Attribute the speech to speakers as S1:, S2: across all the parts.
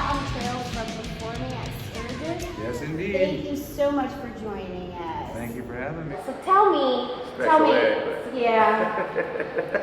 S1: hot on trails from performing at Sturgis.
S2: Yes, indeed.
S1: Thank you so much for joining us.
S2: Thank you for having me.
S1: So tell me, yeah,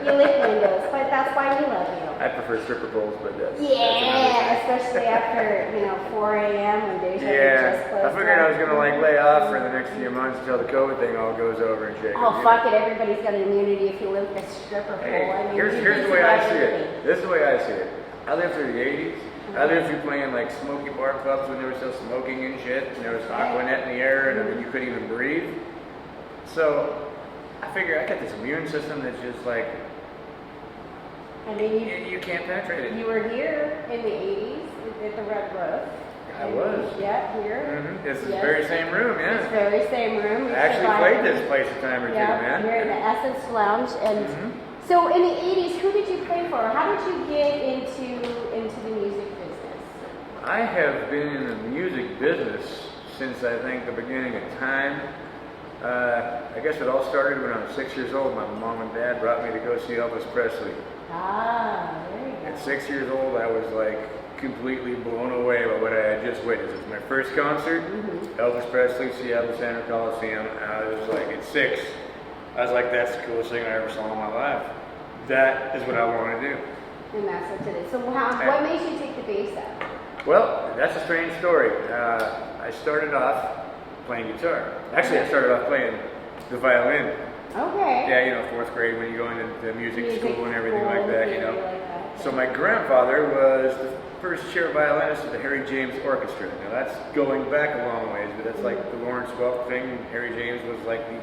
S1: you lick windows, but that's why we love you.
S2: I prefer stripper poles, but that's
S1: especially after 4 a.m. when days
S2: yeah.
S1: just closed.
S2: I figured I was gonna lay off for the next few months until the COVID thing all goes over and shit.
S1: Oh fuck it! Everybody's got immunity if you live with a stripper pole.
S2: Hey,
S1: I mean,
S2: here's the way I see it. This is the way I see it. I lived through the 80s. I lived through playing smoky bar clubs when there was still smoking and shit, and there was Aquanet in the air, and I mean, you couldn't even breathe. So I figure I got this immune system that's just
S1: I mean,
S2: you can't penetrate it.
S1: You were here in the 80s at the Red Roof.
S2: I was.
S1: Yeah, here.
S2: Mm-hmm. It's the very same room, yeah.
S1: This very same room.
S2: I actually played this place a time or two, man.
S1: You're in the Essence Lounge, and so in the 80s, who did you play for? How did you get into the music business?
S2: I have been in the music business since I think the beginning of time. I guess it all started when I was 6 years old. My mom and dad brought me to go see Elvis Presley.
S1: Ah, there you go.
S2: At 6 years old, I was completely blown away by what I had just witnessed. It was my first concert, Elvis Presley, Seattle Center Coliseum. I was at 6. I was that's the coolest thing I ever saw in my life. That is what I want to do.
S1: And that's what it is. So what made you take the bass up?
S2: Well, that's a strange story. I started off playing guitar. Actually, I started off playing the violin.
S1: Okay.
S2: Yeah, 4th grade when you go into the music school and everything like that, So my grandfather was the first chair violinist of the Harry James Orchestra. Now that's going back a long ways, but that's the Lawrence Welk thing. Harry James was the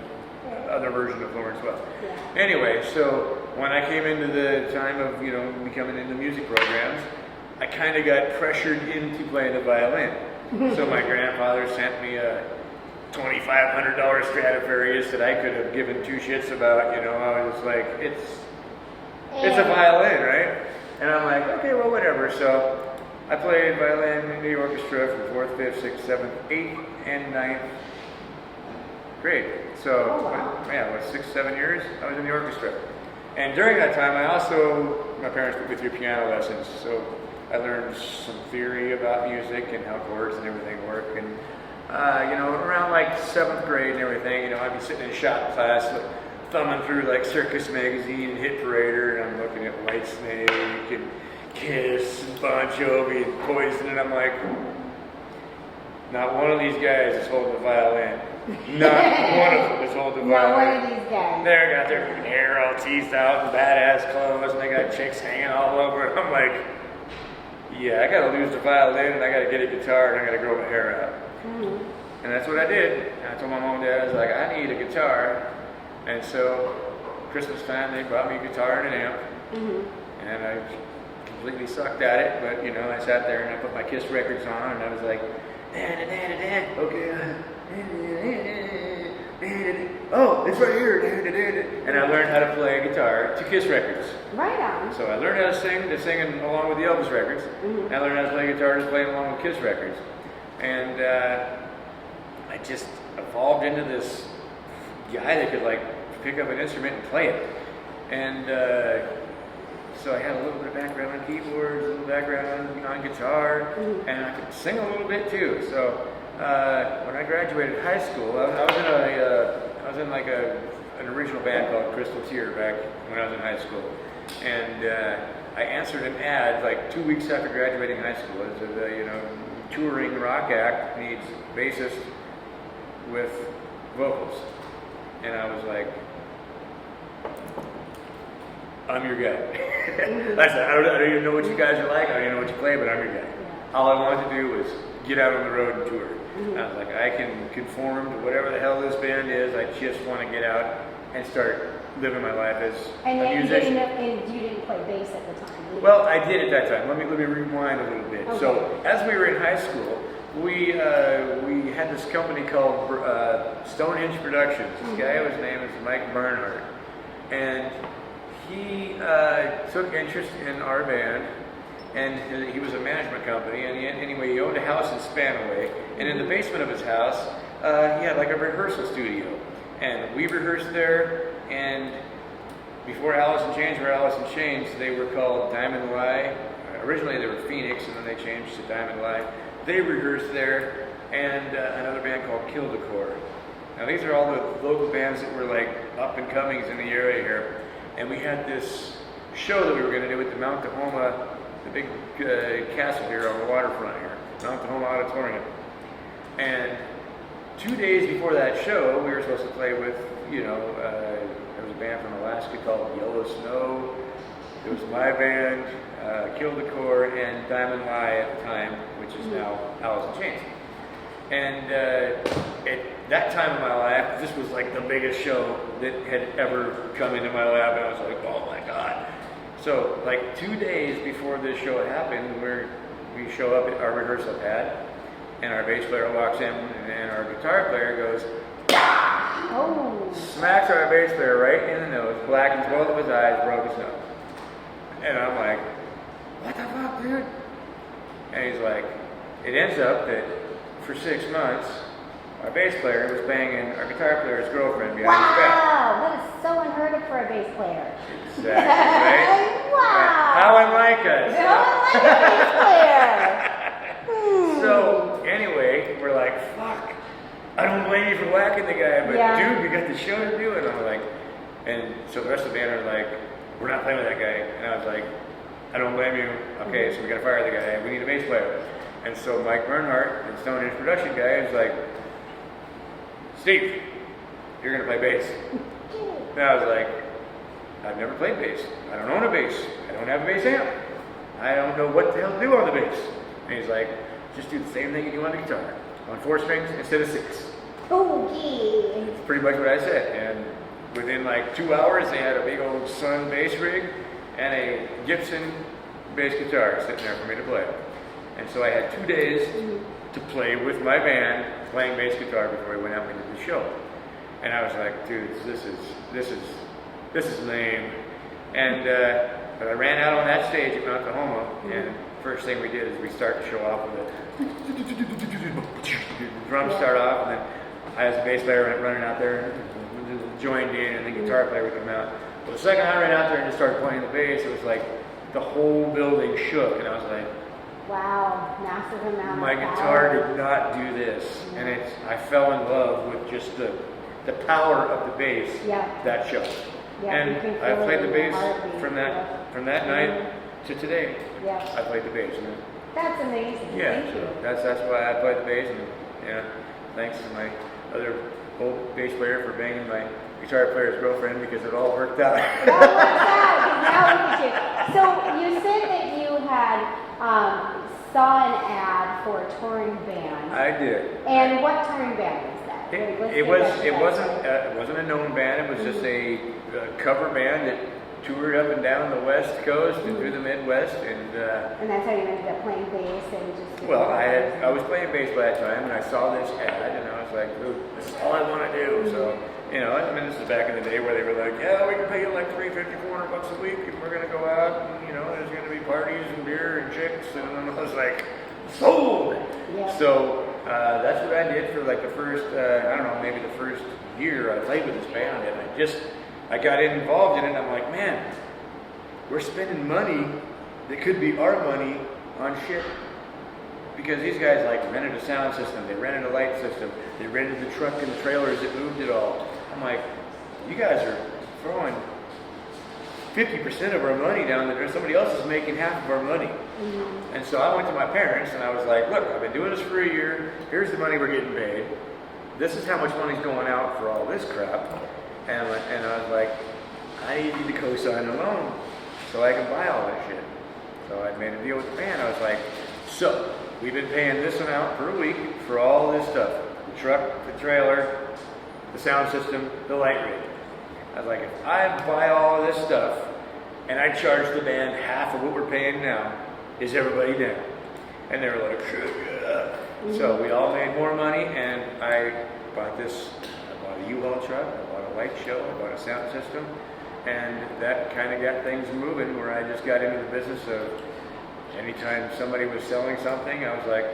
S2: other version of Lawrence Welk.
S1: Yeah.
S2: Anyway, so when I came into the time of, becoming into music programs, I kind of got pressured into playing the violin. So my grandfather sent me a $2,500 Stradivarius that I could have given two shits about, I was it's a violin, right? And I'm okay, well, whatever. So I played violin in the orchestra from 4th, 5th, 6th, 7th, 8th, and 9th grade. So, 6, 7 years, I was in the orchestra. And during that time, my parents put me through piano lessons. So I learned some theory about music and how chords and everything work. And around 7th grade and everything, I'd be sitting in shop class thumbing through Circus Magazine and Hit Parader, and I'm looking at Whitesnake and Kiss and Bon Jovi and Poison, and I'm not one of these guys is holding a violin. Not one of them is holding a violin.
S1: Not one of these guys.
S2: They got their hair all teased out and badass clothes, and they got chicks hanging all over it. I'm I gotta lose the violin, and I gotta get a guitar, and I gotta grow my hair out. And that's what I did. I told my mom and dad, I was I need a guitar. And so, Christmas time, they brought me a guitar and an amp. And I completely sucked at it, but I sat there and I put my Kiss records on, and I was okay. Oh, it's right here. And I learned how to play guitar to Kiss records.
S1: Right on.
S2: So I learned how to sing along with the Elvis records. And I learned how to play guitar to play along with Kiss records. And I just evolved into this guy that could pick up an instrument and play it. And so I had a little bit of background on keyboards, a little background on guitar, and I could sing a little bit too. So when I graduated high school, I was in an original band called Crystal Tear back when I was in high school, and I answered an ad 2 weeks after graduating high school. It was a touring rock act needs bassist with vocals, and I was I'm your guy. I said, I don't even know what you guys are like. I don't even know what you play, but I'm your guy. All I wanted to do was get out on the road and tour. I was I can conform to whatever the hell this band is. I just want to get out and start living my life as a musician.
S1: And you didn't play bass at the time?
S2: Well, I did at that time. Let me rewind a little bit.
S1: Okay.
S2: So as we were in high school, we had this company called Stonehenge Productions. This guy, his name is Mike Bernhardt, and he took interest in our band, and he was a management company, and he owned a house in Spanaway, and in the basement of his house, he had a rehearsal studio, and we rehearsed there, and before Alice in Chains were Alice in Chains, they were called Diamond Y, originally they were Phoenix, and then they changed to Diamond Live. They rehearsed there, and another band called Kill the Core. Now these are all the local bands that were like up and comings in the area here, and we had this show that we were going to do at the Mount Tahoma, the big castle here on the waterfront here, Mount Tahoma Auditorium. And 2 days before that show, we were supposed to play with, there was a band from Alaska called Yellow Snow. It was my band, Kill the Core, and Diamond Lie at the time, which is now Alice in Chains. And at that time in my life, this was like the biggest show that had ever come into my lap, and I was like, oh my God. So like 2 days before this show happened, we show up at our rehearsal pad, and our bass player walks in, and our guitar player goes, smacks our bass player right in the nose, blackens both of his eyes, broke his nose. And I'm like, what the fuck, dude? And he's like, it ends up that for 6 months, our bass player was banging our guitar player's girlfriend behind his back.
S1: Wow, that is so unheard of for a bass player.
S2: Exactly, right?
S1: Wow.
S2: How unlike us.
S1: How unlike a bass player.
S2: So, anyway, we're like, fuck. I don't blame you for whacking the guy, but dude, we got the show to do. And I'm like, and so the rest of the band are like, we're not playing with that guy. And I was like, I don't blame you. Okay, so we gotta fire the guy. We need a bass player. And so Mike Bernhardt, the Stone Age production guy, is like, Steve, you're gonna play bass. And I was like, I've never played bass. I don't own a bass. I don't have a bass amp. I don't know what the hell to do on the bass. And he's like, just do the same thing you do on the guitar, on 4 strings instead of 6.
S1: Okay.
S2: That's pretty much what I said. And within like 2 hours, they had a big old Sun bass rig and a Gibson bass guitar sitting there for me to play. And so I had 2 days to play with my band playing bass guitar before we went out and we did the show. And I was like, dude, this is lame. And but I ran out on that stage at Mount Tahoma, and first thing we did is we start the show off with the drums start off, and then I as a bass player running out there, joined in, and the guitar player would come out. Well, the second I ran out there and just started playing the bass, it was like the whole building shook, and I was like,
S1: wow, massive amount
S2: my
S1: of
S2: guitar
S1: power.
S2: did not do this, and I fell in love with just the power of the bass that show.
S1: Yeah,
S2: And I played the bass from that night to today.
S1: Yeah.
S2: I played the bass. And
S1: That's amazing.
S2: yeah,
S1: Thank
S2: so
S1: you.
S2: that's why I played the bass, and thanks to my other old bass player for banging my guitar player's girlfriend, because it all worked out.
S1: That works out, 'cause now look at you. So you said that you had saw an ad for a touring band.
S2: I did.
S1: And what touring band was that?
S2: It wasn't a known band. It was just a cover band that toured up and down the West Coast and through the Midwest, and
S1: that's how you ended up playing bass and just.
S2: well, I was playing bass by that time, and I saw this ad, and I was like, "Ooh, this is all I want to do." So, I mean, this is back in the day where they were like, "Yeah, we can pay you like $350, $400 a week, and we're gonna go out, and there's gonna be parties and beer and chicks," and I was like, "Sold!"
S1: Yeah.
S2: So that's what I did for like the first, I don't know, maybe the first year I played with this band, and I got involved in it, and I'm like, man, we're spending money that could be our money on shit. Because these guys like rented a sound system, they rented a light system, they rented the truck and the trailers that moved it all. I'm like, you guys are throwing 50% of our money down there. Somebody else is making half of our money. And so I went to my parents and I was like, look, I've been doing this for a year. Here's the money we're getting paid. This is how much money's going out for all this crap. And I was like, I need to co-sign a loan so I can buy all that shit. So I made a deal with the band. I was like, so we've been paying this amount per week for all this stuff. The truck, the trailer, the sound system, the light rig. I was like, if I buy all of this stuff and I charge the band half of what we're paying now, is everybody down? And they were like, sure, yeah. So we all made more money, and I bought a U-Haul truck, I bought a light show, I bought a sound system, and that kind of got things moving where I just got into the business of anytime somebody was selling something, I was like,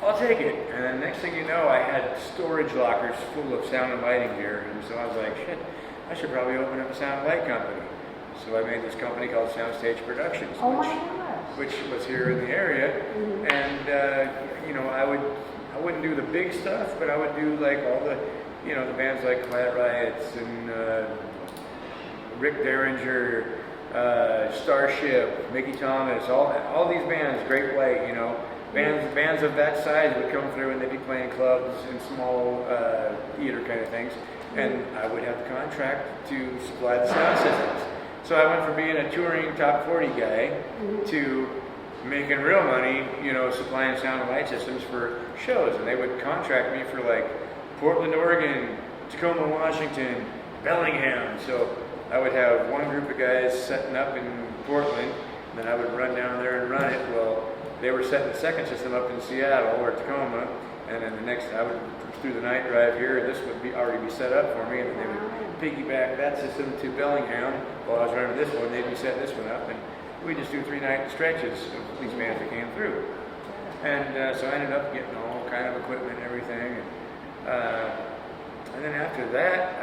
S2: I'll take it. And then next thing you know, I had storage lockers full of sound and lighting gear, and so I was like, shit, I should probably open up a sound and light company. So I made this company called Soundstage Productions.
S1: Oh my God.
S2: which was here in the area, and you know, I wouldn't do the big stuff, but I would do like all the, you know, the bands like Quiet Riots and Rick Derringer, Starship, Mickey Thomas, all these bands, Great White, you know, bands of that size would come through and they'd be playing clubs and small theater kind of things, and I would have the contract to supply the sound systems. So I went from being a touring top 40 guy to making real money, you know, supplying sound and light systems for shows, and they would contract me for like Portland, Oregon, Tacoma, Washington, Bellingham. So I would have one group of guys setting up in Portland, and then I would run down there and run it. Well, they were setting the second system up in Seattle or Tacoma, and then the next I would through the night drive here. This would be already be set up for me, and then they would piggyback that system to Bellingham. While I was running this one, they'd be setting this one up, and we just do 3-night stretches of these bands that came through. And so I ended up getting all kind of equipment and everything. And then after that,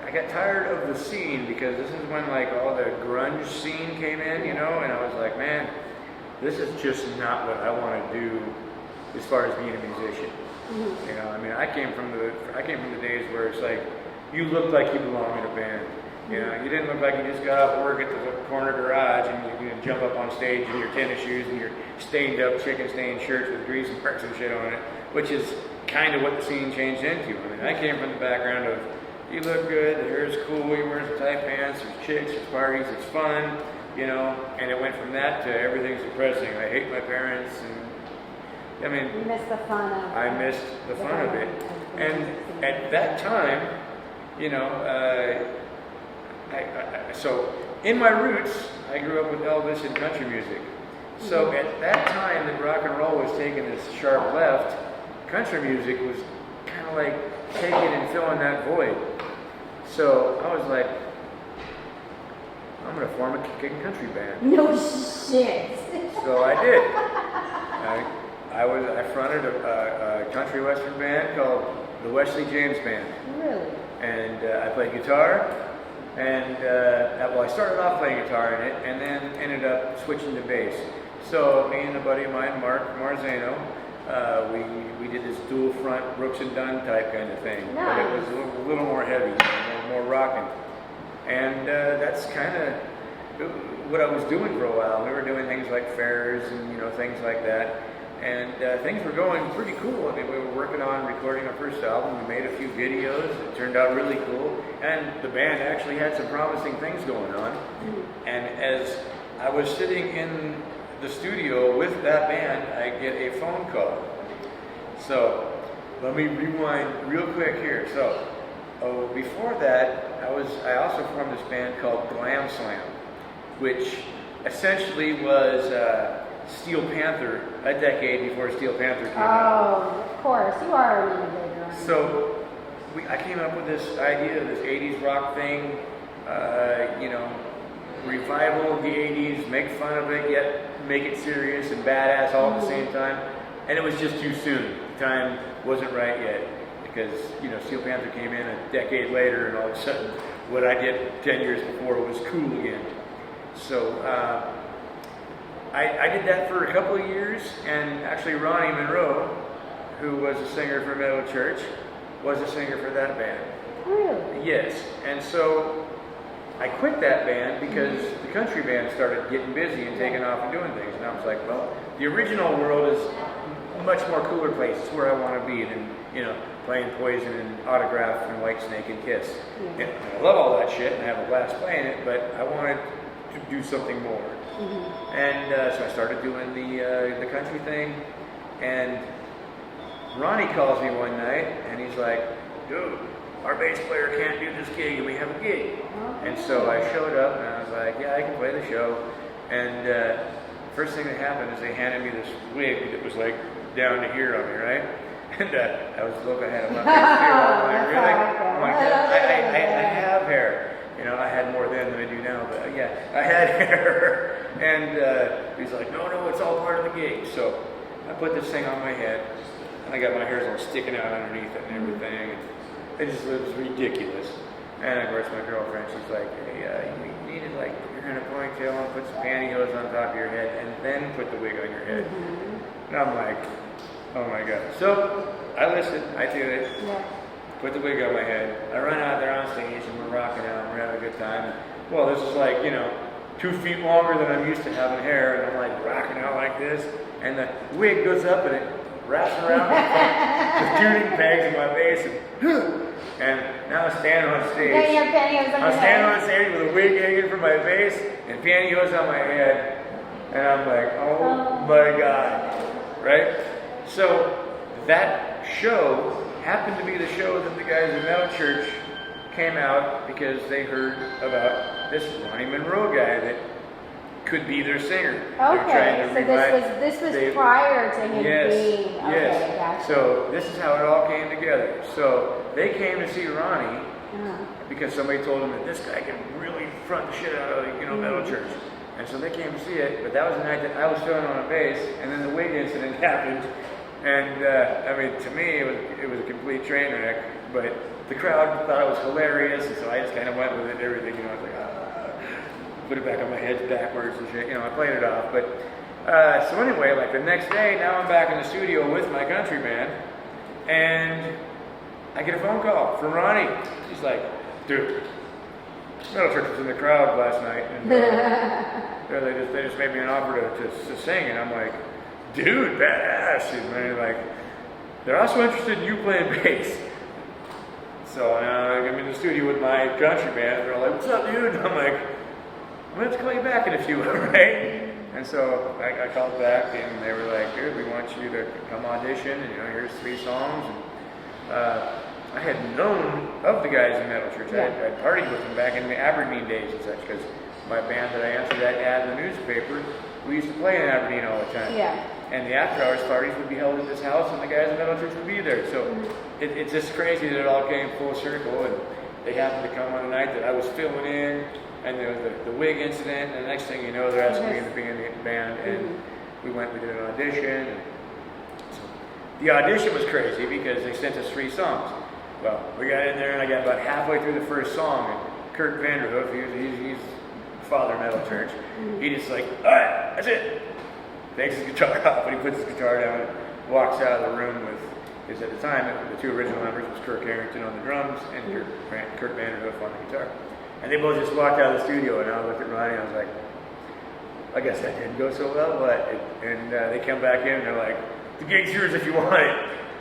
S2: I got tired of the scene, because this is when like all the grunge scene came in, you know, and I was like, man, this is just not what I want to do as far as being a musician. You know, I mean, I came from the days where it's like, you looked like you belonged in a band. You know, you didn't look like you just got off work at the corner garage and you jump up on stage in your tennis shoes and your stained up chicken stained shirts with grease and marks and shit on it, which is kind of what the scene changed into. I mean, I came from the background of, you look good, the hair's cool, you wear some tight pants, there's chicks, there's parties, it's fun, you know, and it went from that to everything's depressing. I hate my parents, and I mean,
S1: You missed the fun of it.
S2: I missed the fun of it. And at that time, you know, so in my roots, I grew up with Elvis and country music. So at that time that rock and roll was taking this sharp left, country music was kind of like taking and filling that void. So I was like, I'm going to form a kicking country band.
S1: No shit.
S2: So I did. I fronted a country western band called the Wesley James Band.
S1: Really?
S2: And I played guitar, and well, I started off playing guitar in it, and then ended up switching to bass. So me and a buddy of mine, Mark Marzano, we did this dual front Brooks and Dunn type kind of thing,
S1: Nice.
S2: but it was a little more heavy, more rocking, and that's kind of what I was doing for a while. We were doing things like fairs and, you know, things like that. And things were going pretty cool. I mean, we were working on recording our first album. We made a few videos. It turned out really cool. And the band actually had some promising things going on. And as I was sitting in the studio with that band, I get a phone call. So let me rewind real quick here. So before that, I also formed this band called Glam Slam, which essentially was Steel Panther, a decade before Steel Panther came out.
S1: Oh, of course. You are a innovator.
S2: So I came up with this idea of this 80s rock thing, you know, revival of the 80s, make fun of it, yet make it serious and badass all at the same time. And it was just too soon. The time wasn't right yet, because, you know, Steel Panther came in a decade later, and all of a sudden what I did 10 years before was cool again. So I did that for a couple of years, and actually Ronnie Monroe, who was a singer for Meadow Church, was a singer for that band.
S1: Really?
S2: Yes, and so I quit that band because the country band started getting busy and taking off and doing things, and I was like, well, the original world is a much more cooler place. It's where I want to be than, you know, playing Poison and Autograph and Whitesnake and Kiss. And I love all that shit, and I have a blast playing it, but I wanted to do something more. And so I started doing the country thing, and Ronnie calls me one night, and he's like, dude, our bass player can't do this gig, and we have a gig. And so I showed up, and I was like, yeah, I can play the show. And first thing that happened is they handed me this wig that was like down to here on me, right? And I was looking at him, I'm like, really? I'm like, I have hair. You know, I had more then than I do now, but yeah, I had hair. And he's like, no, it's all part of the gig. So I put this thing on my head, and I got my hairs all sticking out underneath it and everything. And it was ridiculous. And of course, my girlfriend, she's like, hey, you need to like put your hair in a ponytail and put some pantyhose on top of your head, and then put the wig on your head. And I'm like, oh my god. So I listened. I did it.
S1: Yeah.
S2: Put the wig on my head. I run out there on stage and we're rocking out and we're having a good time. Well, this is like, 2 feet longer than I'm used to having hair, and I'm like rocking out like this, and the wig goes up and it wraps around the tuning pegs in my face, and now I'm standing on stage.
S1: Yeah, you have pantyhose on your
S2: I'm standing
S1: head.
S2: on stage with a wig hanging from my face and pantyhose on my head, and I'm like, oh my god, right? So that show happened to be the show that the guys in Metal Church came out because they heard about this Ronnie Monroe guy that could be their singer.
S1: Okay, so this was prior to him being.
S2: Yes.
S1: Okay, gotcha.
S2: So this is how it all came together. So they came to see Ronnie because somebody told them that this guy can really front the shit out of Metal Church, and so they came to see it. But that was the night that I was filling on a bass, and then the wig incident happened. And I mean, to me, it was a complete train wreck. But the crowd thought it was hilarious, and so I just kind of went with it. Everything, I was like, put it back on my head backwards and shit. I played it off. But so anyway, like the next day, now I'm back in the studio with my country band, and I get a phone call from Ronnie. He's like, dude, Metal Church was in the crowd last night, and they just made me an offer to sing, and I'm like, dude, badass. And they're like, they're also interested in you playing bass. So I'm in the studio with my country band. They're like, what's up, dude? And I'm like, I'm going to have to call you back in a few, right? And so I called back, and they were like, dude, we want you to come audition, and here's 3 songs. And I had known of the guys in Metal Church. I partied with them back in the Aberdeen days and such, because my band that I answered that ad in the newspaper, we used to play in Aberdeen all the time. Yeah. And the after-hours parties would be held at this house, and the guys in Metal Church would be there. So it's just crazy that it all came full circle, and they happened to come on a night that I was filling in, and there was the wig incident, and the next thing you know, they're asking me to be in the band, and we did an audition. And so the audition was crazy because they sent us 3 songs. Well, we got in there, and I got about halfway through the first song, and Kurt Vanderhoof, he's father of Metal Church, he just like, all right, that's it. Takes his guitar off, and he puts his guitar down and walks out of the room with, because at the time, the 2 original members was Kirk Harrington on the drums and Kurt Vanderhoof on the guitar. And they both just walked out of the studio, and I looked at Ronnie, and I was like, I guess that didn't go so well, but, they come back in, and they're like, the gig's yours if you want it,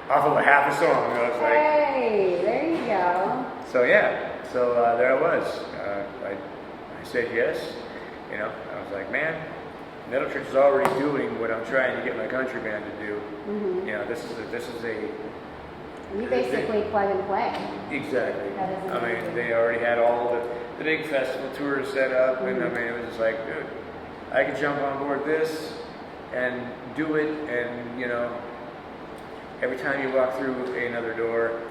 S2: off of a half a song. And I was like,
S1: hey, there you go.
S2: So there I was. I said yes, I was like, man, Metal Church is already doing what I'm trying to get my country band to do. This is a.
S1: You basically plug and play.
S2: Exactly. I mean, they already had all the big festival tours set up, and I mean, it was just like, dude, I could jump on board this and do it, and every time you walk through another door,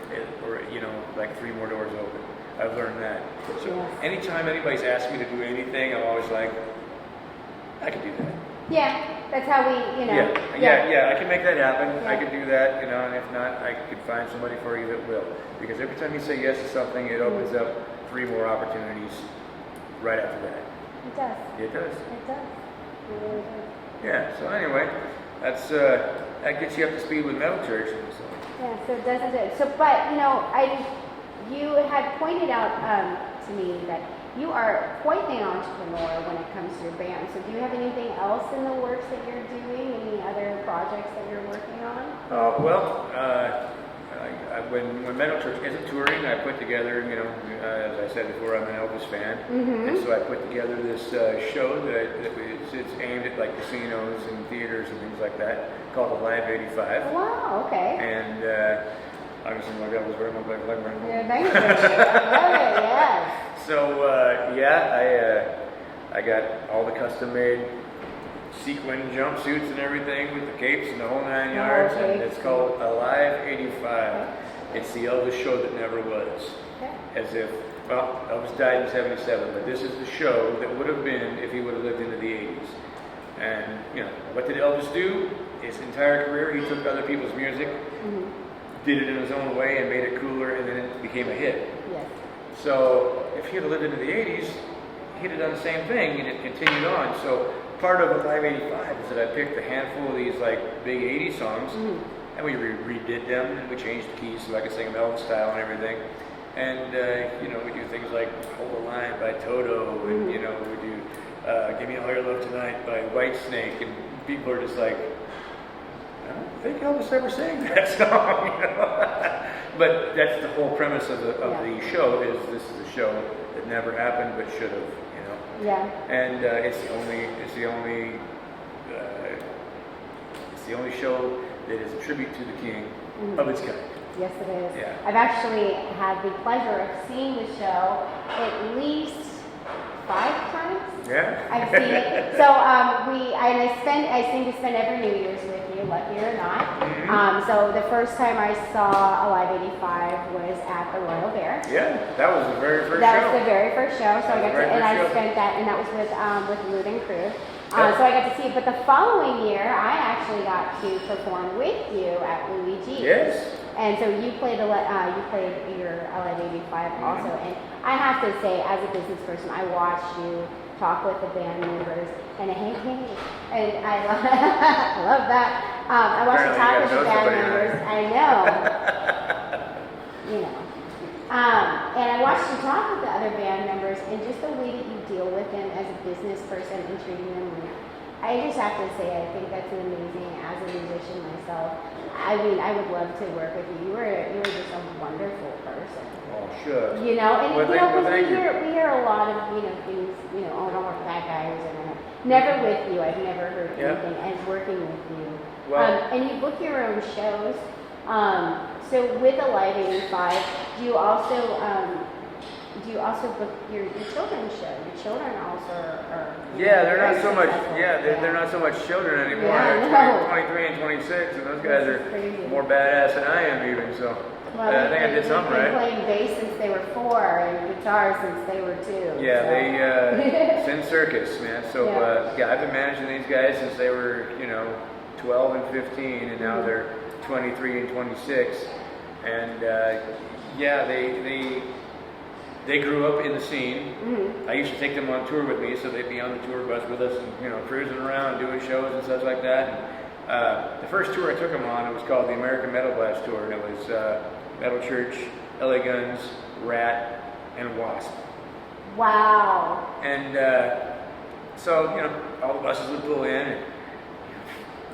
S2: like 3 more doors open. I've learned that. So anytime anybody's asked me to do anything, I'm always like, I could do that.
S1: Yeah, that's how we,
S2: Yeah, I can make that happen.
S1: Yeah.
S2: I could do that, and if not, I could find somebody for you that will. Because every time you say yes to something, it opens up 3 more opportunities right after that.
S1: It does.
S2: It does.
S1: It does. It really does.
S2: Yeah, so anyway, that gets you up to speed with Metal Church. So.
S1: Yeah, so it doesn't do. So, but, you had pointed out to me that you are quite the entrepreneur when it comes to your band. So do you have anything else in the works that you're doing? Any other projects that you're working on?
S2: When Metal Church isn't touring, I put together, as I said before, I'm an Elvis fan. And so I put together this show it's aimed at like casinos and theaters and things like that, called Live 85.
S1: Wow, okay.
S2: And obviously my God was wearing my black leg.
S1: Yeah, thank you. I love it, yes.
S2: So I got all the custom-made sequin jumpsuits and everything with the capes and the whole 9 yards, and it's called Alive 85. It's the Elvis show that never was. Okay. As if, well, Elvis died in 77, but this is the show that would have been if he would have lived into the 80s. And, what did Elvis do? His entire career, he took other people's music, did it in his own way, and made it cooler, and then it became a hit. Yes. So if he had lived into the 80s, he'd have done the same thing and it continued on. So part of Live 85 is that I picked a handful of these like big 80s songs and we redid them and we changed the keys so I could sing them Elvis style and everything. And we do things like Hold the Line by Toto and we do Give Me All Your Love Tonight by Whitesnake, and people are just like, I don't think Elvis ever sang that song, But that's the whole premise of the show. Is this is a show that never happened but should have,
S1: Yeah.
S2: And it's the only show that is a tribute to the King of its kind.
S1: Yes, it is.
S2: Yeah.
S1: I've actually had the pleasure of seeing the show at least 5 times.
S2: Yeah.
S1: I've seen it. So I seem to spend every New Year's with you, lucky or not. So the first time I saw Alive 85 was at the Royal Bear.
S2: Yeah, that was the very first show.
S1: That was the very first show. So I spent that, and that was with Lute and crew. So I got to see it. But the following year, I actually got to perform with you at Lujack.
S2: Yes.
S1: And so you played your Alive 85 also. And I have to say, as a business person, I watched you talk with the band members and hey, and I love that. I watched you talk with the band members. I know. And I watched you talk with the other band members, and just the way that you deal with them as a business person and treating them. I just have to say, I think that's amazing as a musician myself. I mean, I would love to work with you. You were just a wonderful person.
S2: Oh, sure.
S1: And
S2: well,
S1: we hear a lot of things. Oh, don't work with that guy. Never with you. I've never heard anything as working with you.
S2: Well,
S1: and you book your own shows. So with Alive 85, do you also book your children's show? Your children also are.
S2: They're not so much. They're not so much children anymore. They're 23 and 26, and those guys are more badass than I am even. So I think I did something right.
S1: They've been playing bass since they were 4 and guitar since they were 2.
S2: Yeah, they Sin Circus, man. So I've been managing these guys since they were 12 and 15, and now they're 23 and 26, and they grew up in the scene. I used to take them on tour with me, so they'd be on the tour bus with us and cruising around doing shows and stuff like that. And, the first tour I took them on, it was called the American Metal Blast Tour, and it was Metal Church, LA Guns, Rat, and Wasp.
S1: Wow.
S2: And so all the buses would pull in, and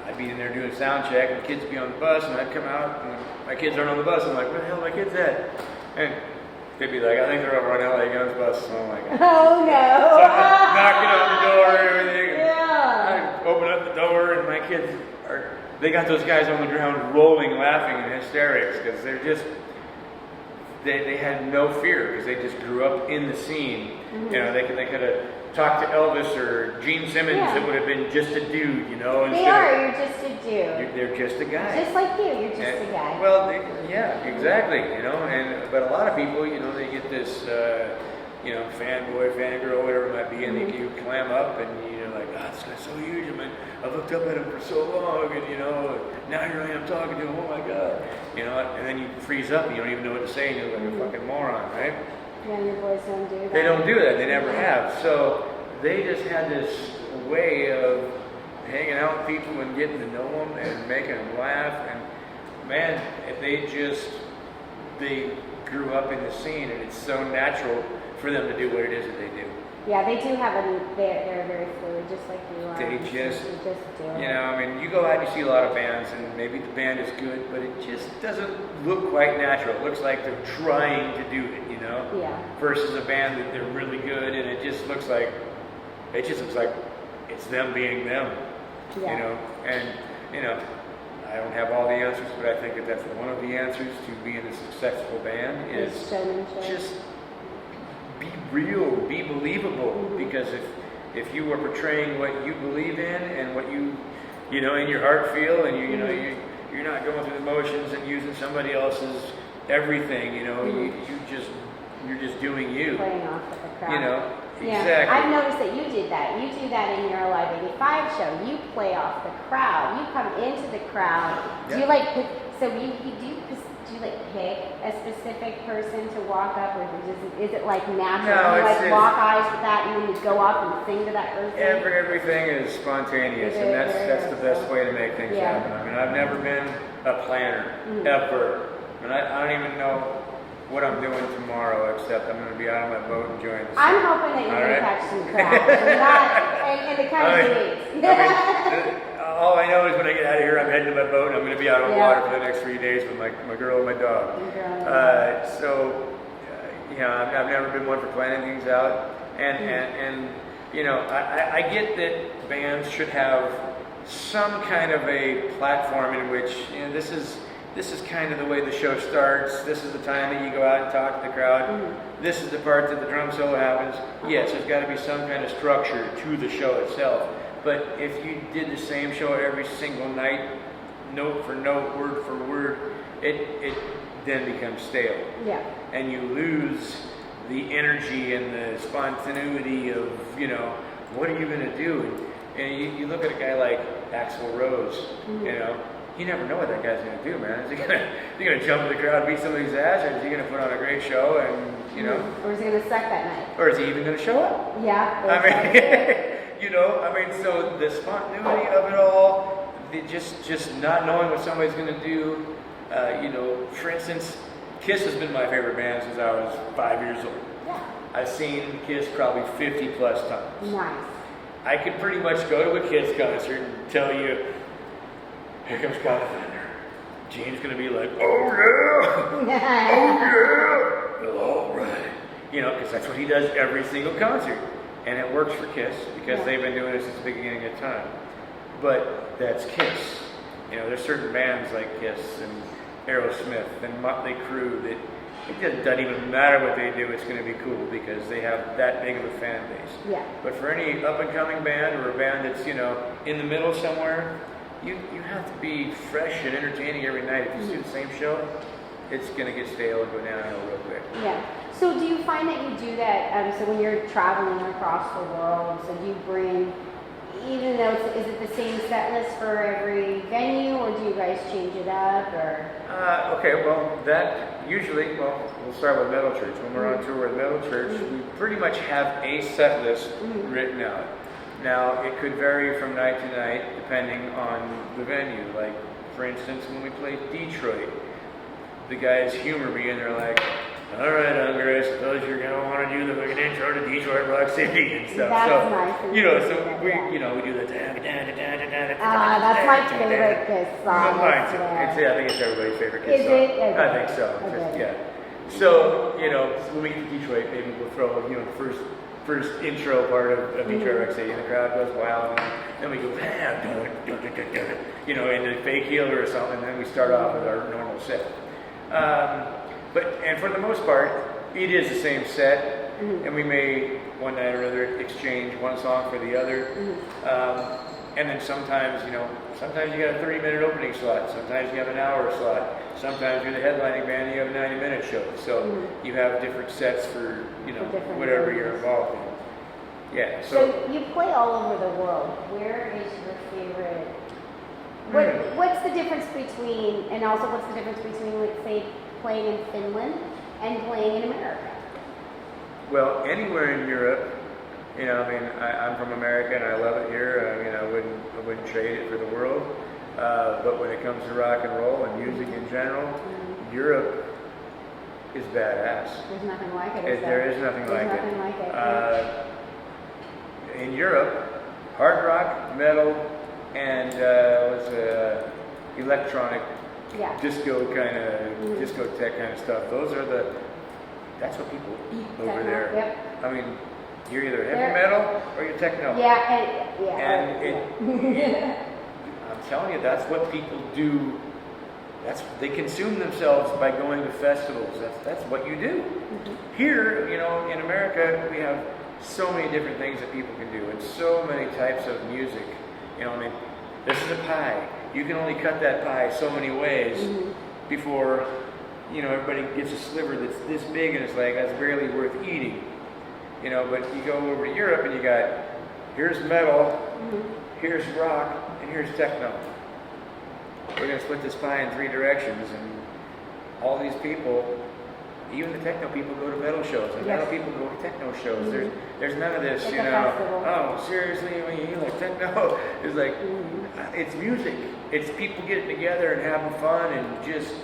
S2: I'd be in there doing sound check, and the kids would be on the bus, and I'd come out, and my kids aren't on the bus. I'm like, where the hell are my kids at? And they'd be like, I think they're over on LA Guns bus. So I'm like,
S1: oh no.
S2: So I'm knocking on the door and everything.
S1: Yeah.
S2: I open up the door, and my kids they got those guys on the ground rolling, laughing in hysterics, because they're just, they had no fear, because they just grew up in the scene. They could have talked to Elvis or Gene Simmons. It would have been just a dude,
S1: You're just a dude.
S2: They're just a guy.
S1: Just like you're just a guy.
S2: Well, exactly, but a lot of people, they get this, fanboy, fangirl, whatever it might be, and you clam up, and you're like, God, this guy's so huge. I've looked up at him for so long, and now here I am talking to him. Oh my God, and then you freeze up, and you don't even know what to say, and you're like a fucking moron, right?
S1: Yeah, your boys don't do that.
S2: They don't do that. They never have. So they just had this way of hanging out with people and getting to know them and making them laugh. And man, they grew up in the scene, and it's so natural for them to do what it is that they do.
S1: Yeah, they do have they're very fluid, just like you are.
S2: They just
S1: do it.
S2: you go out and you see a lot of bands, and maybe the band is good, but it just doesn't look quite natural. It looks like they're trying to do it,
S1: Yeah.
S2: versus a band that they're really good, and it just looks like it's them being them.
S1: Yeah.
S2: And I don't have all the answers, but I think that's one of the answers to being a successful band is just be real, be believable. Because if you are portraying what you believe in and what you in your heart feel, and you're not going through the motions and using somebody else's everything, you're just doing you.
S1: Playing off with the crowd. Yeah,
S2: Exactly.
S1: I've noticed that you did that. You do that in your Live 85 show. You play off the crowd. You come into the crowd. Do you
S2: Yeah.
S1: like pick, so you like pick a specific person to walk up, or is it like natural?
S2: No,
S1: you
S2: it's
S1: like
S2: just,
S1: lock eyes with that, and then you go up and sing to that person.
S2: everything is spontaneous, and that's the best way to make things happen. I mean, I've never been a planner ever, and I don't even know what I'm doing tomorrow, except I'm going to be out on my boat enjoying the sun.
S1: I'm hoping that you're going to catch some crabs, and the kind of dates.
S2: All I know is when I get out of here, I'm heading to my boat, and I'm going to be out on the water for the next 3 days with my girl and my dog. I've never been one for planning things out, and you know, I get that bands should have some kind of a platform in which, you know, this is kind of the way the show starts. This is the time that you go out and talk to the crowd. This is the part that the drum solo happens. Yes, there's got to be some kind of structure to the show itself. But if you did the same show every single night, note for note, word for word, it then becomes stale. Yeah. And you lose the energy and the spontaneity of, you know, what are you going to do? And you look at a guy like Axl Rose, you know, you never know what that guy's going to do, man. Is he going to jump in the crowd, beat somebody's ass, or is he going to put on a great show and, you know?
S1: Or is he going to suck that night?
S2: Or is he even going to show up?
S1: Yeah.
S2: I mean, you know, so the spontaneity of it all, just not knowing what somebody's going to do, you know, for instance, Kiss has been my favorite band since I was 5 years old. Yeah. I've seen Kiss probably 50 plus times. Nice. I could pretty much go to a Kiss concert and tell you, here comes God of Thunder. Gene's going to be like, oh yeah, oh yeah, all right. You know, because that's what he does every single concert. And it works for Kiss because they've been doing it since the beginning of time. But that's Kiss. You know, there's certain bands like Kiss and Aerosmith and Motley Crue that it just doesn't even matter what they do, it's going to be cool because they have that big of a fan base. Yeah. But for any up-and-coming band or a band that's, you know, in the middle somewhere, you have to be fresh and entertaining every night. If you do the same show, it's going to get stale and go downhill real quick. Yeah. So do you find that you do that, so when you're traveling across the world, so do you bring, even though is it the same set list for every venue, or do you guys change it up, or? Okay, well, that usually, we'll start with Metal Church. When we're on tour with Metal Church, we pretty much have a set list written out. Now, it could vary from night to night depending on the venue. Like, for instance, when we played Detroit, the guys humor me and they're like, all right, Unger, I suppose you're going to want to do the fucking intro to Detroit Rock City and stuff. That's nice. You know, so we do the that's my favorite Kiss song. Mine too. I think it's everybody's favorite Kiss song. Is it? Okay. I think so. Okay. Yeah. So, you know, when we get to Detroit, maybe we'll throw, you know, the first intro part of Detroit Rock City, and the crowd goes wild, and then we go, you know, into Fake Healer or something, and then we start off with our normal set. And for the most part, it is the same set, and we may one night or another exchange one song for the other. And then sometimes, you know, sometimes you got a 30-minute opening slot, sometimes you have an hour slot, sometimes you're the headlining band and you have a 90-minute show. So you have different sets for, you know, whatever you're involved in. Yeah. So you play all over the world. Where is your favorite? What's the difference between, and also what's the difference between, let's say, playing in Finland and playing in America? Well, anywhere in Europe, you know, I mean, I'm from America and I love it here. I mean, I wouldn't trade it for the world. But when it comes to rock and roll and music in general, Europe is badass. There's nothing like it. There is nothing like it. In Europe, hard rock, metal, and electronic, disco kind of discotheque kind of stuff. That's what people eat over there. Yep. I mean, you're either heavy metal or you're techno. Yeah, I'm telling you, that's what people do. They consume themselves by going to festivals. That's what you do. Here, you know, in America, we have so many different things that people can do, and so many types of music. You know, I mean, this is a pie. You can only cut that pie so many ways before, you know, everybody gets a sliver that's this big and it's like, that's barely worth eating. you know. But you go over to Europe and you got, here's metal, here's rock, and here's techno. We're going to split this pie in 3 directions, and all these people, even the techno people, go to metal shows, and metal people go to techno shows. There's none of this,
S1: It's
S2: you
S1: a
S2: know.
S1: festival.
S2: Oh, seriously, I mean, you like techno? It's like, it's music. It's people getting together and having fun and just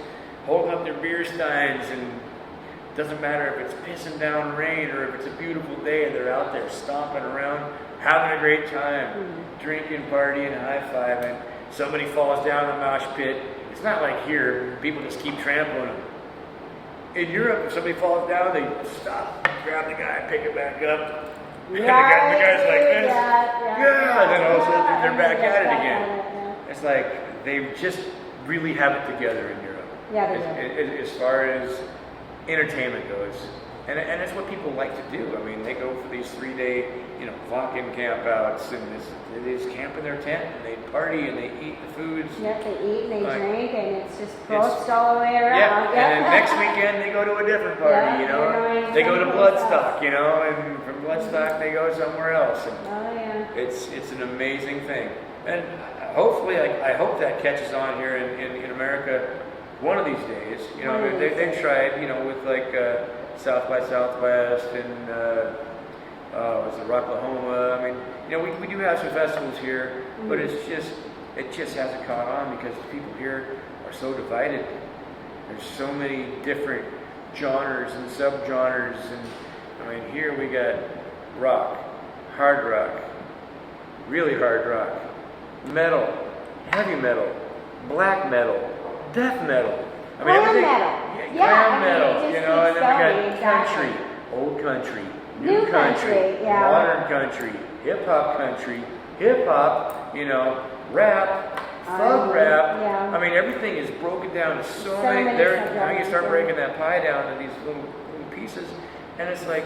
S2: holding up their beer steins, and it doesn't matter if it's pissing down rain or if it's a beautiful day, and they're out there stomping around, having a great time, drinking, partying, high-fiving. Somebody falls down the mosh pit. It's not like here, people just keep trampling them. In Europe, if somebody falls down, they stop, grab the guy, pick it back up. And the guy's like this. And then all of a sudden they're back at it again. It's like they just really have it together in Europe.
S1: Yeah, they do.
S2: As far as entertainment goes. And it's what people like to do. I mean, they go for these 3-day, you know, walk-in campouts, and they just camp in their tent, and they party, and they eat the foods.
S1: Yep, they eat and they drink, and it's just post all the way around.
S2: Yeah, and then next weekend they go to a different party, you know. They go to Bloodstock, you know, and from Bloodstock they go somewhere else. And it's an amazing thing. And hopefully, I hope that catches on here in America one of these days. You know, they've tried, you know, with like South by Southwest and it's Rocklahoma. I mean, you know, we do have some festivals here, but it just hasn't caught on because the people here are so divided. There's so many different genres and subgenres, and I mean, here we got rock, hard rock, really hard rock, metal, heavy metal, black metal, death metal. I mean,
S1: glam metal.
S2: Glam metal, you know, and then we got
S1: exactly.
S2: country, old country, new
S1: country,
S2: modern country, hip hop, you know, rap, thug rap.
S1: Yeah.
S2: I mean, everything is broken down to so many. Now you start breaking that pie down to these little pieces, and it's like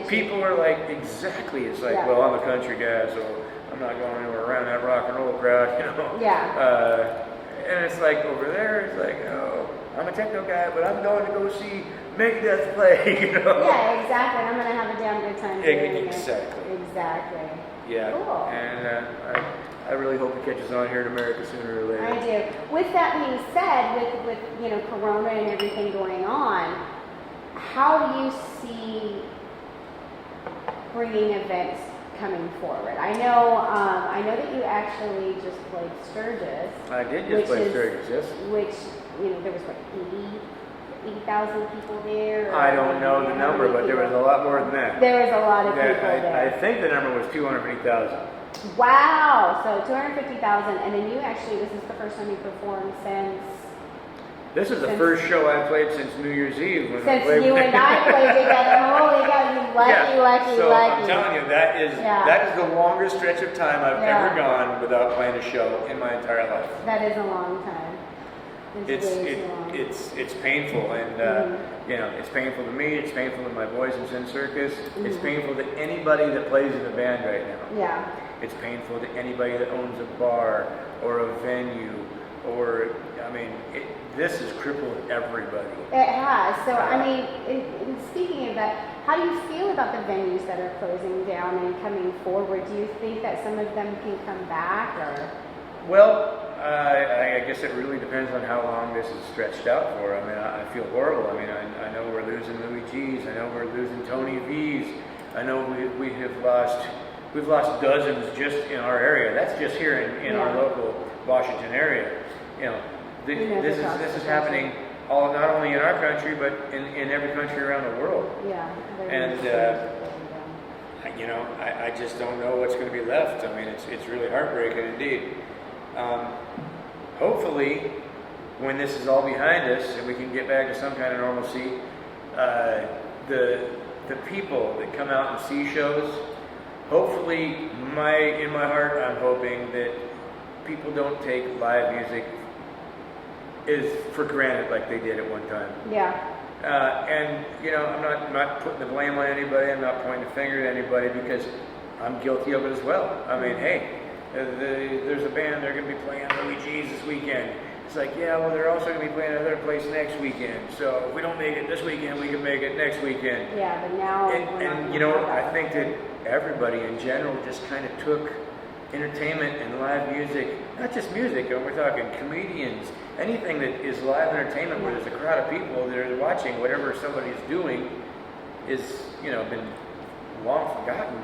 S2: people are like, exactly. It's like, well, I'm a country guy, so I'm not going anywhere around that rock and roll crowd, you know.
S1: Yeah.
S2: And it's like over there, it's like, oh, I'm a techno guy, but I'm going to go see Megadeth play, you know.
S1: Yeah, exactly. I'm gonna have a damn good time doing it.
S2: Exactly. Yeah.
S1: Cool.
S2: And I really hope it catches on here in America sooner or later.
S1: I do. With that being said, with you know, Corona and everything going on, how do you see bringing events coming forward? I know that you actually just played Sturgis.
S2: I did just play Sturgis, yes.
S1: Which, you know, there was what, 80,000 people there?
S2: I don't know the number, but there was a lot more than that.
S1: There was a lot of people
S2: I
S1: there.
S2: think the number was 250,000.
S1: Wow! So 250,000, and then this is the first time you performed since...
S2: This is the first show I've played since New Year's Eve.
S1: Since you and I played together. Holy God, you lucky.
S2: So I'm telling you, that is the longest stretch of time I've ever gone without playing a show in my entire life.
S1: That is a long time.
S2: It's painful, and you know, it's painful to me. It's painful to my boys in Sin Circus. It's painful to anybody that plays in a band right now.
S1: Yeah.
S2: It's painful to anybody that owns a bar or a venue, or I mean, this has crippled everybody.
S1: It has. So I mean, in speaking of that, how do you feel about the venues that are closing down and coming forward? Do you think that some of them can come back, or?
S2: Well, I guess it really depends on how long this is stretched out for. I mean, I feel horrible. I mean, I know we're losing Louis G's. I know we're losing Tony V's. I know we've lost dozens just in our area. That's just here in our local Washington area. You know, this is happening not only in our country, but in every country around the world.
S1: Yeah.
S2: And you know, I just don't know what's going to be left. I mean, it's really heartbreaking indeed. Hopefully, when this is all behind us and we can get back to some kind of normalcy, the people that come out and see shows, hopefully, in my heart, I'm hoping that people don't take live music for granted like they did at one time.
S1: Yeah.
S2: And you know, I'm not putting the blame on anybody. I'm not pointing the finger at anybody because I'm guilty of it as well. I mean, hey, there's a band, they're going to be playing Louis G's this weekend. It's like, yeah, well, they're also going to be playing another place next weekend. So if we don't make it this weekend, we can make it next weekend.
S1: Yeah, but now
S2: And you know, I think that everybody in general just kind of took entertainment and live music, not just music, and we're talking comedians, anything that is live entertainment where there's a crowd of people that are watching whatever somebody's doing is, you know, been long forgotten.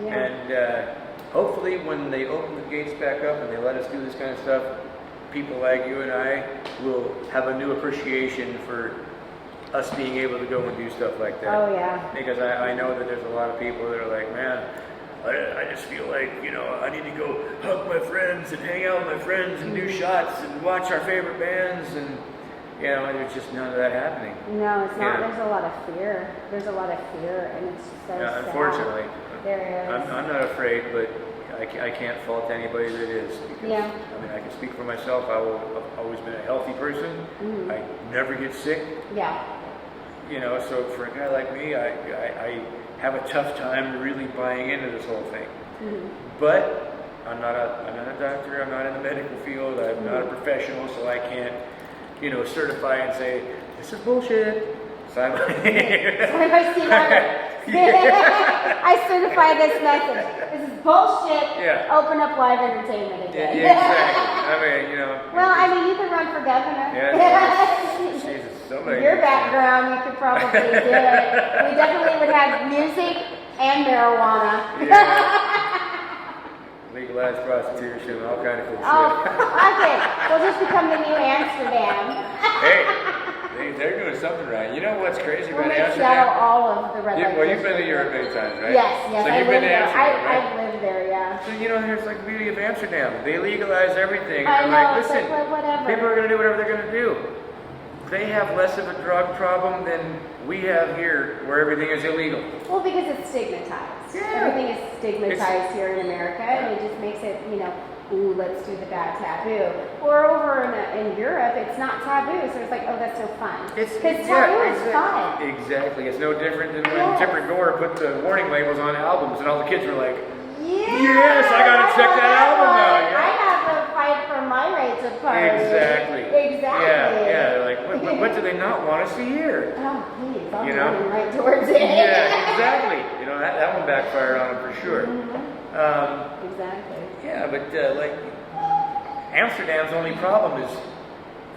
S1: Yeah.
S2: And hopefully when they open the gates back up and they let us do this kind of stuff, people like you and I will have a new appreciation for us being able to go and do stuff like that.
S1: Oh, yeah.
S2: Because I know that there's a lot of people that are like, man, I just feel like, you know, I need to go hug my friends and hang out with my friends and do shots and watch our favorite bands, and, you know, there's just none of that happening.
S1: No, it's not.
S2: Yeah.
S1: There's a lot of fear. There's a lot of fear, and it's so sad.
S2: Unfortunately.
S1: There is.
S2: I'm not afraid, but I can't fault anybody that is. Because,
S1: Yeah.
S2: I mean, I can speak for myself. I've always been a healthy person.
S1: Mhm.
S2: I never get sick.
S1: Yeah.
S2: You know, so for a guy like me, I have a tough time really buying into this whole thing.
S1: Mhm.
S2: But I'm not a doctor. I'm not in the medical field. I'm not a professional, so I can't, you know, certify and say this is bullshit. So I'm
S1: I certify this message. This is bullshit.
S2: Yeah.
S1: Open up live entertainment again.
S2: Yeah, exactly. I mean, you know.
S1: Well, I mean, you could run for governor.
S2: Yeah. Jesus, somebody.
S1: Your background, you could probably do it. We definitely would have music and marijuana.
S2: Yeah. Legalized prostitution, all kind of cool
S1: Oh,
S2: shit.
S1: okay. We'll just become the new Amsterdam.
S2: Hey, they're doing something right. You know what's crazy
S1: We'll
S2: about
S1: make
S2: Amsterdam?
S1: all of the red light
S2: Well, you've been to
S1: district.
S2: Europe many times, right?
S1: Yes,
S2: So
S1: I
S2: you've
S1: lived
S2: been to
S1: there.
S2: Amsterdam, right?
S1: I've lived there, yeah.
S2: So, you know, here's like the beauty of Amsterdam. They legalize everything.
S1: I
S2: And
S1: know,
S2: they're like,
S1: it's
S2: listen,
S1: like, whatever.
S2: people are going to do whatever they're going to do. They have less of a drug problem than we have here, where everything is illegal.
S1: Well, because it's stigmatized.
S2: Yeah.
S1: Everything is stigmatized here in America, and it just makes it, you know, ooh, let's do the bad taboo. Or over in Europe, it's not taboo, so it's like, oh, that's so fun. Because taboo is fun.
S2: Exactly. It's no different than when
S1: Yes.
S2: Tipper Gore put the warning labels on albums, and all the kids were like,
S1: Yeah,
S2: yes, I gotta check
S1: know
S2: that album
S1: one.
S2: out, yeah.
S1: I have to fight for my rights of party.
S2: exactly.
S1: Exactly.
S2: Yeah. They're like, what do they not want us to hear?
S1: Oh, please, I'm
S2: You know?
S1: running right towards it.
S2: Yeah, exactly. You know, that one backfired on them for sure.
S1: Exactly.
S2: Yeah, but like Amsterdam's only problem is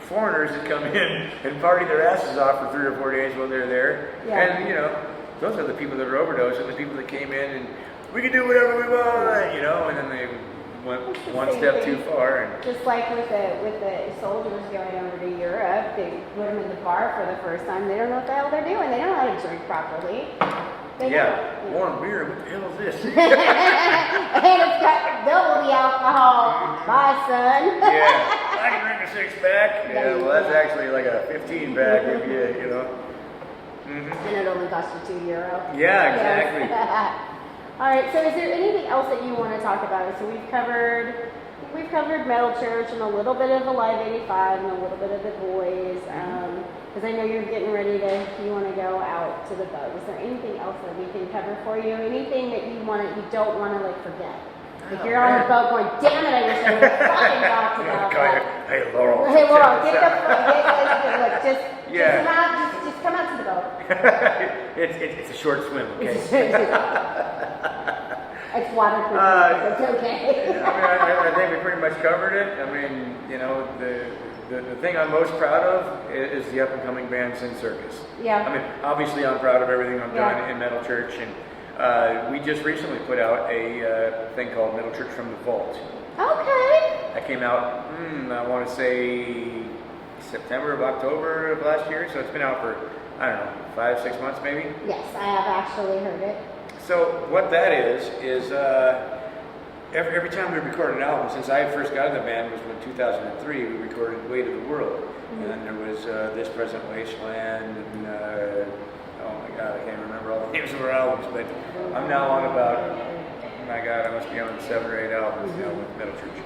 S2: foreigners that come in and party their asses off for 3 or 4 days while they're there.
S1: Yeah.
S2: And, you know, those are the people that are overdosing, the people that came in and we can do whatever we want, you know, and then they went one step too far. And
S1: Just like with the soldiers going over to Europe, they put them in the bar for the first time. They don't know what the hell they're doing. They don't know how to drink properly. They
S2: yeah,
S1: don't.
S2: warm beer, what the hell is this?
S1: And it's got double the alcohol. Bye, son.
S2: Yeah, I can drink a 6-pack. Yeah, well, that's actually like a 15-pack if you know.
S1: And it only costs you €2.
S2: Yeah, exactly.
S1: Yes. All right. So, is there anything else that you want to talk about? So we've covered Metal Church and a little bit of Alive 85 and a little bit of the boys. Because I know you're getting ready you want to go out to the boat. Is there anything else that we can cover for you? Anything that you don't want to like forget? If you're on the boat going, damn it, I wish I would have fucking talked about that.
S2: Hey, Laurel.
S1: Hey, Laurel, just come out to the boat.
S2: It's a short swim, okay?
S1: It's waterproof. It's okay.
S2: I think we pretty much covered it. I mean, you know, the thing I'm most proud of is the up-and-coming band Sin Circus.
S1: Yeah.
S2: I mean, obviously I'm proud of everything I've done in Metal Church, and we just recently put out a thing called Metal Church from the Vault.
S1: Okay.
S2: That came out, I want to say September or October of last year, so it's been out for, I don't know, 5-6 months maybe?
S1: Yes, I have actually heard it.
S2: So what that is every time we record an album, since I first got in the band was in 2003, we recorded Weight of the World. And then there was This Present Wasteland, and oh my God, I can't remember all the names of our albums, but I'm now on about, oh my God, I must be on 7 or 8 albums now with Metal Church.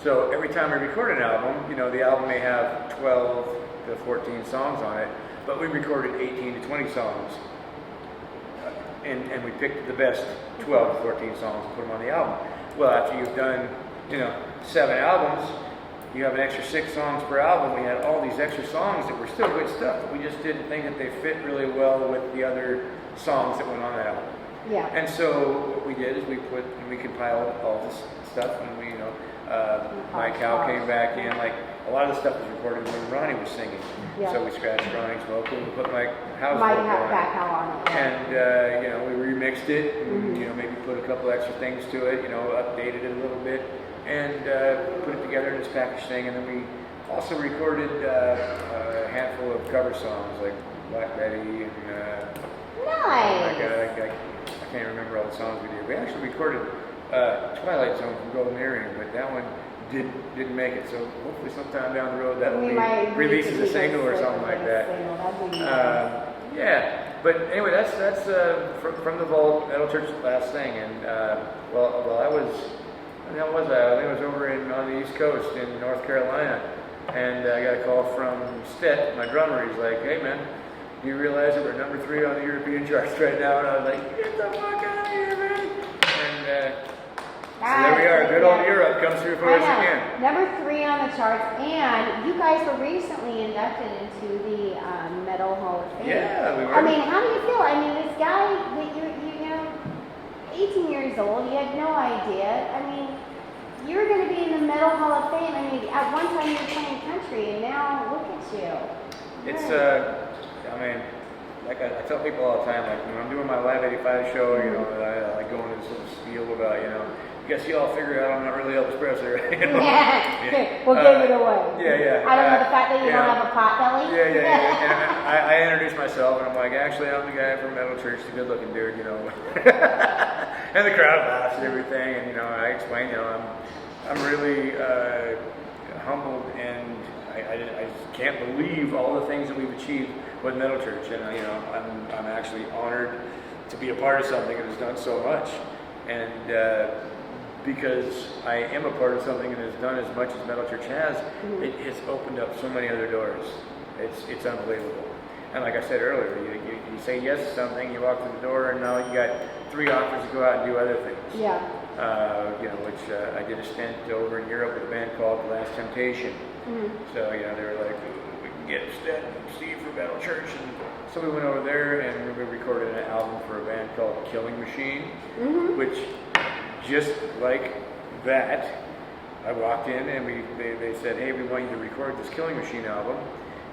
S2: So every time we record an album, you know, the album may have 12 to 14 songs on it, but we recorded 18 to 20 songs. And we picked the best 12 to 14 songs and put them on the album. Well, after you've done, you know, 7 albums, you have an extra 6 songs per album. We had all these extra songs that were still good stuff, but we just didn't think that they fit really well with the other songs that went on that album.
S1: Yeah.
S2: And so what we did is we compiled all this stuff, and Mike Howe came back in. Like a lot of the stuff was recorded when Ronnie was singing.
S1: Yeah.
S2: So we scratched Ronnie's vocal, we put Mike Howe's
S1: Might
S2: vocal
S1: have
S2: on
S1: back
S2: it.
S1: how on it.
S2: And we remixed it, and
S1: Mm-hmm.
S2: maybe put a couple extra things to it, updated it a little bit, and put it together in this package thing. And then we also recorded a handful of cover songs like Black Betty and oh my
S1: Nice.
S2: God, I can't remember all the songs we did. We actually recorded Twilight Zone from Golden Earring, but that one didn't make it. So hopefully sometime down the road that
S1: We
S2: will
S1: might
S2: be released as a single or something like that. Yeah, but anyway, that's from the vault, Metal Church's last thing. And well, I was, when the hell was I? I think I was over on the East Coast in North Carolina, and I got a call from Stet, my drummer. He's like, "Hey man, do you realize that we're number 3 on the European charts right now?" And I was like, "Get the fuck out of here, man!" And so there we are. Good old Europe comes through for us again.
S1: Number 3 on the charts, and you guys were recently inducted into the Metal Hall of Fame.
S2: Yeah, we were.
S1: I mean, how do you feel? I mean, this guy that you 18 years old, you had no idea. I mean, you're going to be in the Metal Hall of Fame. I mean, at one time you were playing country, and now look at you.
S2: It's I mean, like I tell people all the time, like when I'm doing my Live 85 show, I like going into this little spiel about, I guess you all figure out I'm not really Elvis Presley, right?
S1: Yeah. We'll give it away.
S2: Yeah.
S1: I don't know the fact that you don't have a pot belly.
S2: Yeah. And I introduce myself, and I'm like, actually, I'm the guy from Metal Church, the good-looking dude, And the crowd laughs and everything, and I explain, I'm really humbled, and I just can't believe all the things that we've achieved with Metal Church, and I'm actually honored to be a part of something that has done so much, and because I am a part of something that has done as much as Metal Church has, it has opened up so many other doors. It's unbelievable. And like I said earlier, you say yes to something, you walk through the door, and now you got 3 offers to go out and do other things.
S1: Yeah.
S2: Which I did a stint over in Europe with a band called The Last Temptation. So they were like, we can get Stet and Steve from Metal Church, and so we went over there and we recorded an album for a band called Killing Machine, which just like that, I walked in and they said, "Hey, we want you to record this Killing Machine album,"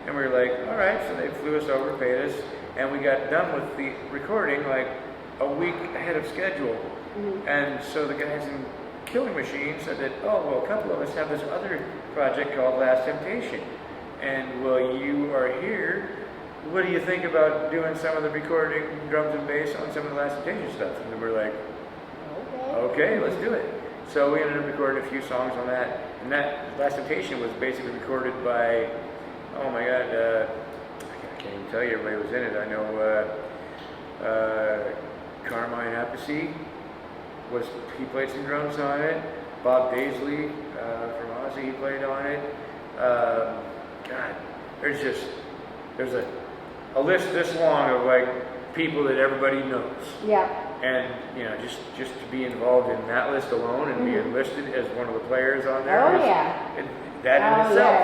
S2: and we were like, "All right." So they flew us over, paid us, and we got done with the recording like a week ahead of schedule. And so the guys in Killing Machine said that, "Oh, well, a couple of us have this other project called Last Temptation, and well, you are here. What do you think about doing some of the recording, drums and bass on some of the Last Temptation stuff?" And we're like, "Okay, let's do it." So we ended up recording a few songs on that, and that Last Temptation was basically recorded by, oh my God, I can't even tell you everybody was in it. I know Carmine Appice he played some drums on it. Bob Daisley from Ozzy, he played on it. God, there's a list this long of like people that everybody knows.
S1: Yeah.
S2: And just to be involved in that list alone and be enlisted as one of the players on there. That in itself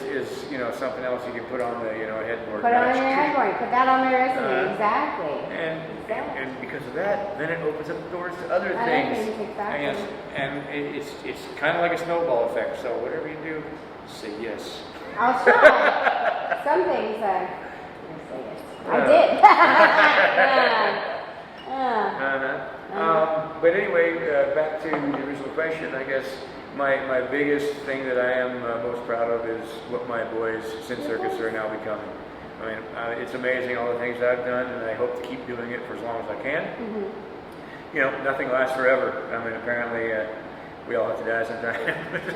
S2: is something else you can put on the headboard.
S1: Put it on your headboard. Put that on your resume. Exactly.
S2: And because of that, then it opens up doors to other things.
S1: Exactly.
S2: And it's kind of like a snowball effect. So whatever you do, say yes.
S1: I'll try. Some things I did.
S2: But anyway, back to the original question. I guess my biggest thing that I am most proud of is what my boys, Sin Circus, are now becoming. I mean, it's amazing all the things I've done, and I hope to keep doing it for as long as I can. Nothing lasts forever. I mean, apparently we all have to die sometime.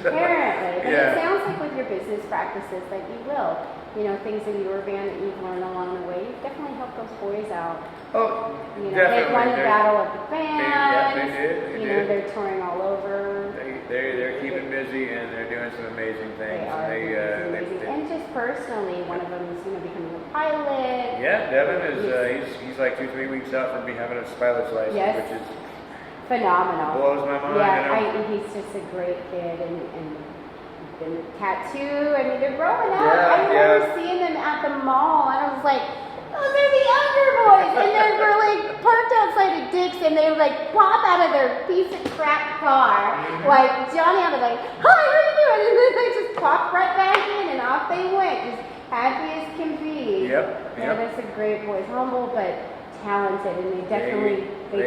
S1: Apparently. But it sounds like with your business practices that you will. Things in your band that you've learned along the way, you've definitely helped those boys out.
S2: Oh, definitely.
S1: They've won the battle of the band.
S2: They did.
S1: They're touring all over.
S2: They're keeping busy, and they're doing some amazing things.
S1: They are amazing. And just personally, one of them is becoming a pilot.
S2: Yeah, Devin is. He's like 2-3 weeks out from having a pilot's license, which is
S1: phenomenal.
S2: Blows my mind.
S1: Yeah, he's just a great kid and and the tattoo. I mean, they're growing up.
S2: Yeah,
S1: I remember seeing them at the mall, and I was like, those are the Unger boys, and they're like parked outside of Dick's, and they like pop out of their piece of crap car, like Johnny out of like, hi, how you doing? And then they just pop right back in, and off they went, just happy as can be.
S2: Yep.
S1: Yeah, that's a great boys, humble but talented, and they definitely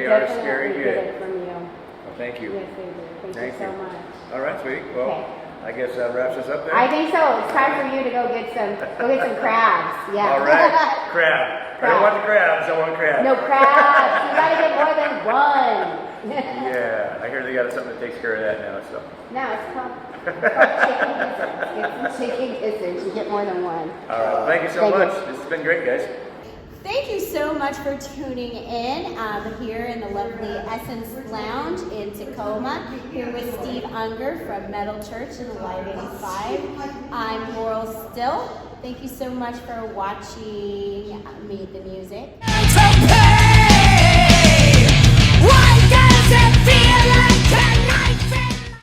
S2: are scary
S1: get
S2: good.
S1: it from you.
S2: Well, thank you.
S1: Yes, they do. Thank you so much.
S2: All right, sweetie. Well,
S1: Okay.
S2: I guess that wraps us up there.
S1: I think so. It's time for you to go get some crabs. Yeah.
S2: All right, crab. I don't want the crabs. I want crabs.
S1: No crabs. You gotta get more than one.
S2: Yeah, I hear they got something that takes care of that now. So.
S1: No, it's called chicken gizzards. Get some chicken gizzards. You get more than one.
S2: All right. Well, thank you so
S1: Thank
S2: much.
S1: you.
S2: This has been great, guys.
S1: Thank you so much for tuning in here in the lovely Essence Lounge in Tacoma, here with Steve Unger from Metal Church in the Live 85. I'm Laurel Still. Thank you so much for watching Meet the Music.